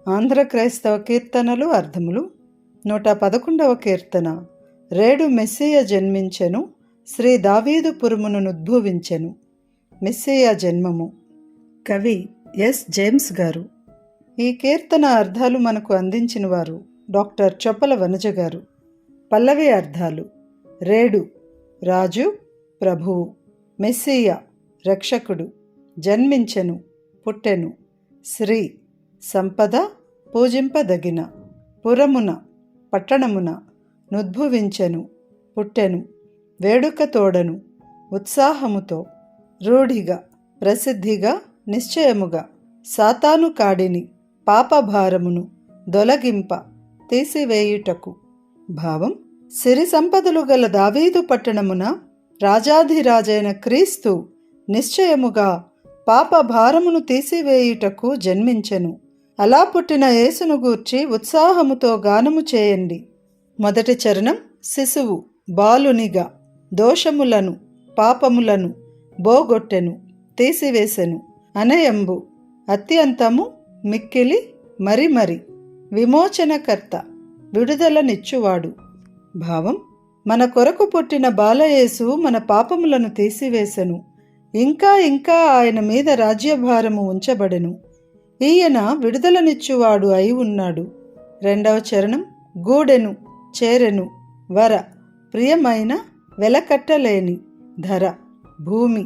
ఆంధ్ర క్రైస్తవ కీర్తనలు అర్థములు 111వ కీర్తన. రేడు మెస్సియ జన్మించెను, శ్రీ దావీదు పురమును ఉద్భవించెను. మెస్సియ జన్మము. కవి ఎస్ జేమ్స్ గారు. ఈ కీర్తన అర్థాలు మనకు అందించిన వారు డాక్టర్ చొప్పల వనజ గారు. పల్లవి అర్థాలు: రేడు రాజు, ప్రభువు. మెస్సియ రక్షకుడు. జన్మించెను పుట్టెను. శ్రీ సంపద, పూజింపదగిన. పురమున పట్టణమున. నుద్భవించెను పుట్టెను. వేడుక తోడను, ఉత్సాహముతో. రూఢిగా, ప్రసిద్ధిగా, నిశ్చయముగా. సాతాను కాడిని, పాపభారమును దొలగింప, తీసివేయుటకు. భావం: సిరి సంపదలు గల దావీదు పట్టణమున రాజాధిరాజైన క్రీస్తు నిశ్చయముగా పాపభారమును తీసివేయుటకు జన్మించెను. అలా పుట్టిన యేసును గూర్చి ఉత్సాహముతో గానము చేయండి. మొదటి చరణం. శిశువు బాలునిగా దోషములను, పాపములను బోగొట్టెను, తీసివేసెను. అనయంబు అత్యంతము, మిక్కిలి, మరి విమోచనకర్త, విడుదలనిచ్చువాడు. భావం: మన కొరకు పుట్టిన బాలయేసు మన పాపములను తీసివేసెను. ఇంకా ఆయన మీద రాజ్యభారము ఉంచబడెను. ఈయన విడుదలనిచ్చువాడు అయి ఉన్నాడు. రెండవ చరణం. గూడెను, చేరెను, వర, ప్రియమైన, వెలకట్టలేని, ధర, భూమి,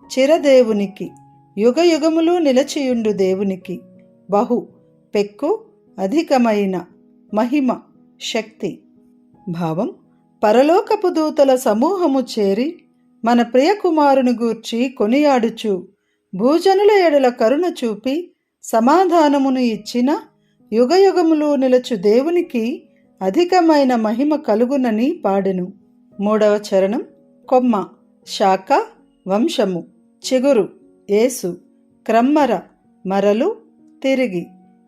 చిరదేవునికి, యుగయుగములు నిలచియుండు దేవునికి, బహు, పెక్కు, అధికమైన, మహిమ, శక్తి. భావం: పరలోకపు దూతల సమూహము చేరి మన ప్రియకుమారుని గూర్చి కొనియాడుచు, భూజనుల ఎడల కరుణ చూపి సమాధానమును ఇచ్చిన, యుగయుగములు నిలచు దేవునికి అధికమైన మహిమ కలుగునని పాడెను. మూడవ చరణం. కొమ్మ, శాఖ, వంశము, చిగురు, యేసు, క్రమ్మర, మరలు, తిరిగి,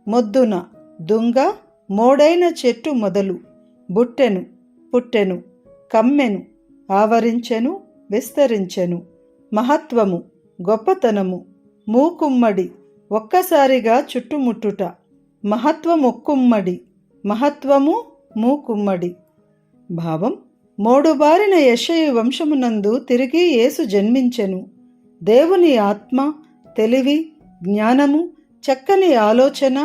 మొద్దున, దుంగ, మోడైన చెట్టు మొదలు, బుట్టెను, పుట్టెను, కమ్మెను, ఆవరించెను, విస్తరించెను. మహత్వము, గొప్పతనము, మూకుమ్మడి, ఒక్కసారిగా చుట్టుముట్టుట. మహత్వమొక్కుమ్మడి, మహత్వము మూకుమ్మడి. భావం: మోడుబారిన యెషయి వంశమునందు తిరిగి యేసు జన్మించెను. దేవుని ఆత్మ, తెలివి, జ్ఞానము, చక్కని ఆలోచన,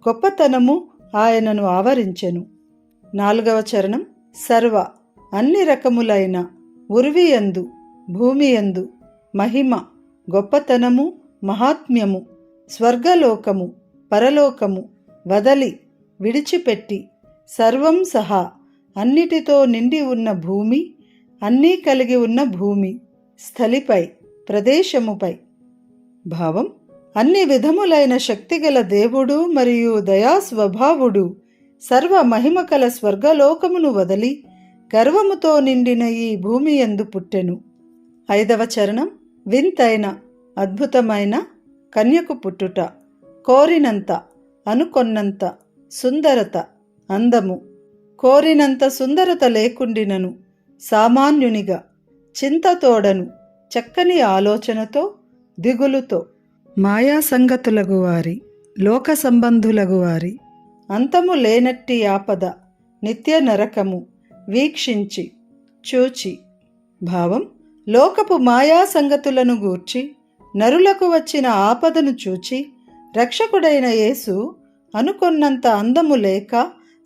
గొప్పతనము ఆయనను ఆవరించెను. నాలుగవ చరణం. సర్వ, అన్ని రకములైన, ఉర్వియందు, భూమియందు, మహిమ, గొప్పతనము, మహాత్మ్యము, స్వర్గలోకము, పరలోకము, వదలి, విడిచిపెట్టి, సర్వం సహా, అన్నిటితో నిండి ఉన్న భూమి, అన్నీ కలిగి ఉన్న భూమి, స్థలిపై, ప్రదేశముపై. భావం: అన్ని విధములైన శక్తిగల దేవుడు మరియు దయాస్వభావుడు సర్వ మహిమకల స్వర్గలోకమును వదలి గర్వముతో నిండిన ఈ భూమి యందు పుట్టెను. ఐదవ చరణం. వింతైన, అద్భుతమైన, కన్యకు పుట్టుట. కోరినంత, అనుకొన్నంత, సుందరత, అందము. కోరినంత సుందరత లేకుండినను సామాన్యునిగా, చింతతోడను, చక్కని ఆలోచనతో, దిగులుతో, మాయా సంగతులగు వారి, లోక సంబంధులగు వారి, అంతము లేనట్టి ఆపద, నిత్య నరకము, వీక్షించి, చూచి. భావం: లోకపు మాయా సంగతులను గూర్చి, నరులకు వచ్చిన ఆపదను చూచి, రక్షకుడైన యేసు అనుకొన్నంత అందము లేక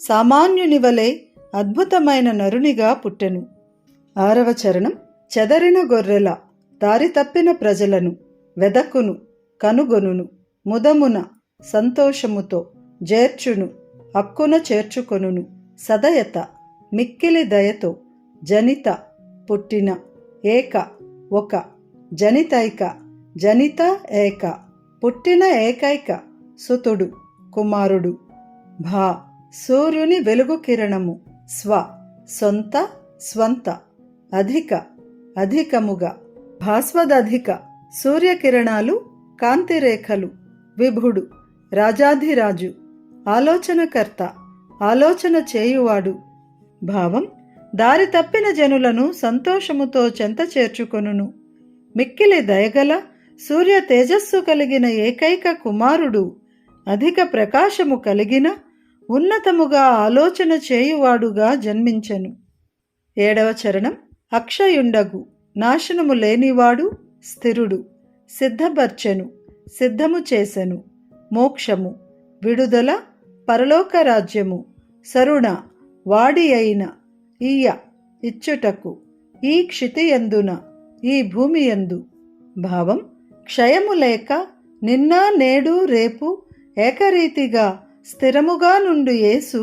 సామాన్యుని వలె అద్భుతమైన నరునిగా పుట్టెను. ఆరవ చరణం. చెదరిన గొర్రెల, దారి తప్పిన ప్రజలను వెదకును, కనుగొనును, ముదమున, సంతోషముతో, జేర్చును, హక్కున చేర్చుకొనును, సదయత, మిక్కిలి దయతో, జనిత, పుట్టిన, ఏక, ఒక, జనితైక, జనిత ఏక, పుట్టిన ఏకైక, సుతుడు, కుమారుడు. భా, సూర్యుని వెలుగు కిరణము, స్వ, సొంత, స్వంత, అధిక, అధికముగా, భాస్వదధిక, సూర్యకిరణాలు, కాంతిరేఖలు, విభుడు, రాజాధిరాజు, ఆలోచనకర్త, ఆలోచన చేయువాడు. భావం: దారి తప్పిన జనులను సంతోషముతో చెంత చేర్చుకొనును. మిక్కిలి దయగల, సూర్య తేజస్సు కలిగిన ఏకైక కుమారుడు, అధిక ప్రకాశము కలిగిన ఉన్నతముగా ఆలోచన చేయువాడుగా జన్మించెను. 7వ చరణం. అక్షయుండగు నాశనము లేనివాడు స్థిరుడు, సిద్ధపర్చెను, సిద్ధము చేసెను మోక్షము, విడుదల, పరలోక రాజ్యము, సరుణ, వాడి అయిన ఈయ ఇచ్చుటకు, ఈ క్షితియందున, ఈ భూమియందు. భావం: క్షయము లేక నిన్న నేడు రేపు ఏకరీతిగా స్థిరముగా నుండు యేసు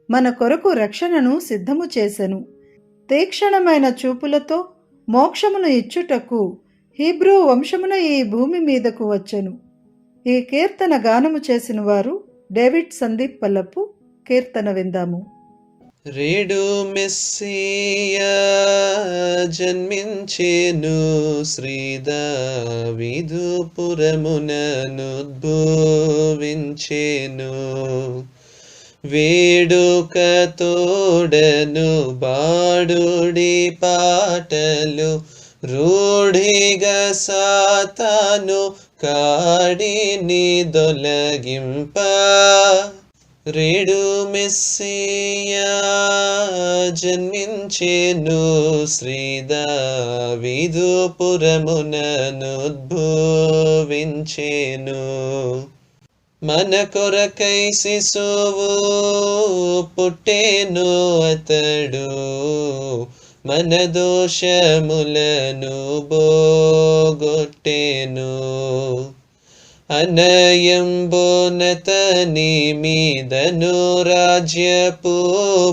మన కొరకు రక్షణను సిద్ధము చేసెను. తీక్షణమైన చూపులతో మోక్షమును ఇచ్చుటకు హీబ్రూ వంశమున ఈ భూమి మీదకు వచ్చెను. ఈ కీర్తన గానము చేసిన వారు డేవిడ్ సందీప్ పల్లపు. కీర్తన విందాము. రేడు మెస్సియా జన్మించెను, శ్రీ దావీదు పురముననుద్భవించెను. వేడుక తోడను బాడుడి పాటలు, రూఢిగా సాతాను కాడిని దొలగింప. రేడు మెస్సియా జన్మించెను, శ్రీ దావీదు పురముననుద్భవించెను. మన కొరకై శిశువు పుట్టెను, అతడు మన దోషములను బోగొట్టెను. అనయంబోనతని మీదను రాజ్యపు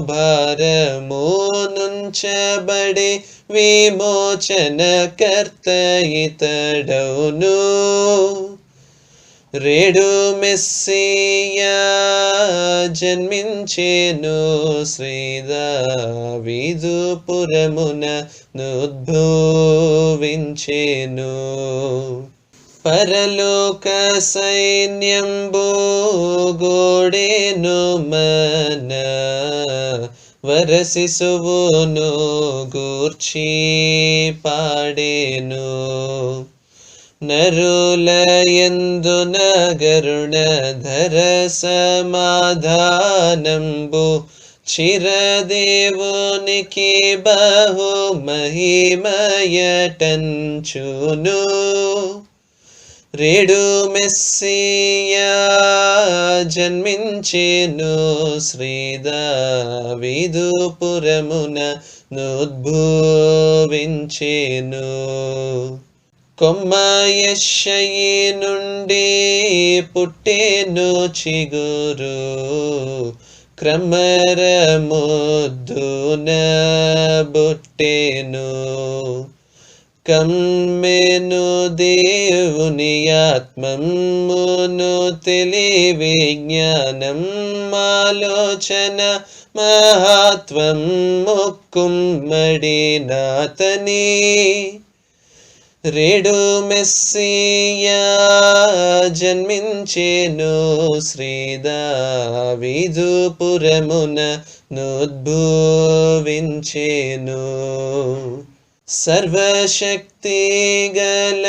భారము నుంచబడే, విమోచనకర్త ఇతడౌను. రేడు మెస్సియా జన్మించెను, శ్రీ దావీదు పురముననుద్భవించెను. పరలోక సైన్యంబు గోడెను, మన వరశిశువును గూర్చి పాడెను. నరులయందు గరుణధర సమాధానంబు, చిరదేవునికి బహు మహిమయటంచును. రేడు మెస్సియా జన్మించెను, శ్రీ దావీదు పురముననుద్భవించెను. కొమ్మ యెషయి నుండి పుట్టెను చిగురు, క్రమరముద్దున బుట్టెను. కమ్మెను దేవుని ఆత్మమును, తెలివి జ్ఞానం ఆలోచన మహాత్వం ముక్కుమ్మడినాతని. రేడు మెస్సియా జన్మించెను, శ్రీ దావీదు పురముననుద్భవించెను. సర్వశక్తి గల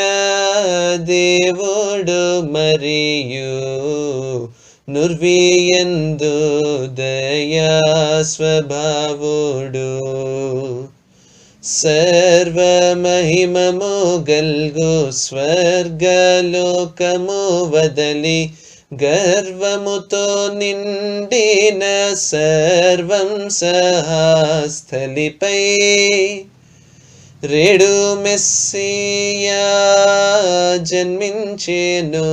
దేవుడు మరియు నుర్వియందు దయా స్వభావుడు, సర్వమహిమము గల్గు స్వర్గలోకము వదలి, గర్వముతో నిండిన సర్వం సహాస్థలిపై. రేడు మెస్సియా జన్మించెను,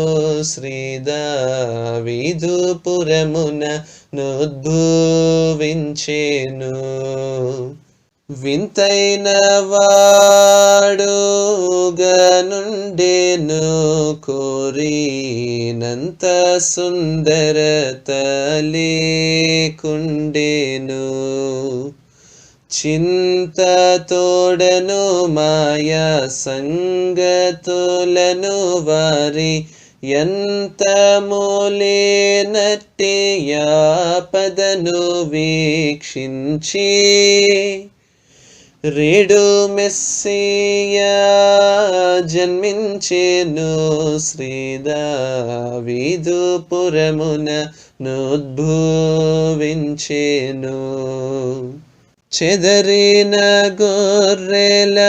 శ్రీ దావీదు పురముననుద్భవించెను. వింతైన వాడుగా నుండెను, కోరినంత సుందరత లేకుండెను. చింత తోడను మాయా సంగతులను వారి ఎంత మూలేనట్టి యాపదను వీక్షించి. రేడు మెస్సియా జన్మించెను శ్రీదావీదు పురమున నుద్భవించెను. చెదరిన గొర్రెల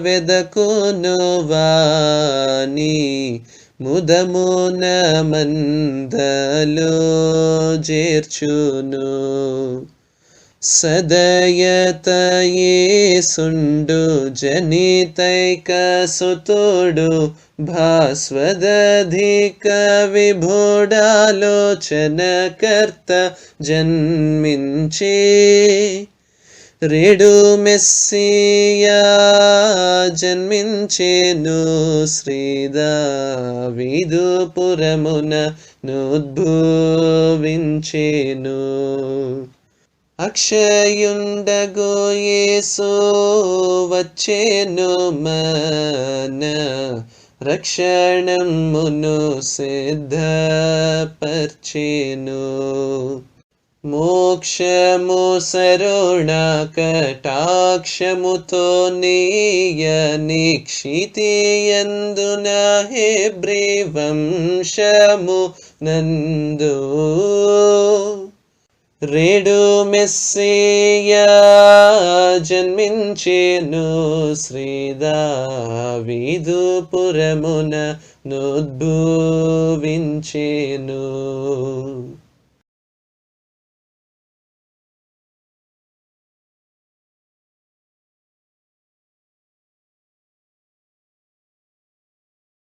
వెదకును వాని ముదమున మందలో చేర్చును. సదయతయేసుండు జనితైక సుతుడు భాస్వదధిక విభుడాలోచనకర్త జన్మించే. రేడు మెస్సియా జన్మించెను శ్రీదావీదు పురమున నుద్భవించెను. అక్షయుండగు యేసు వచ్చెను మన రక్షణమును సిద్ధపర్చెను. మోక్షము సరుణ కటాక్షముతో నీయ నిక్షితియందున హెబ్రీ వంశము నందు. రేడు మెస్సియా జన్మించెను శ్రీదావీదు పురమున నుద్భవించెను.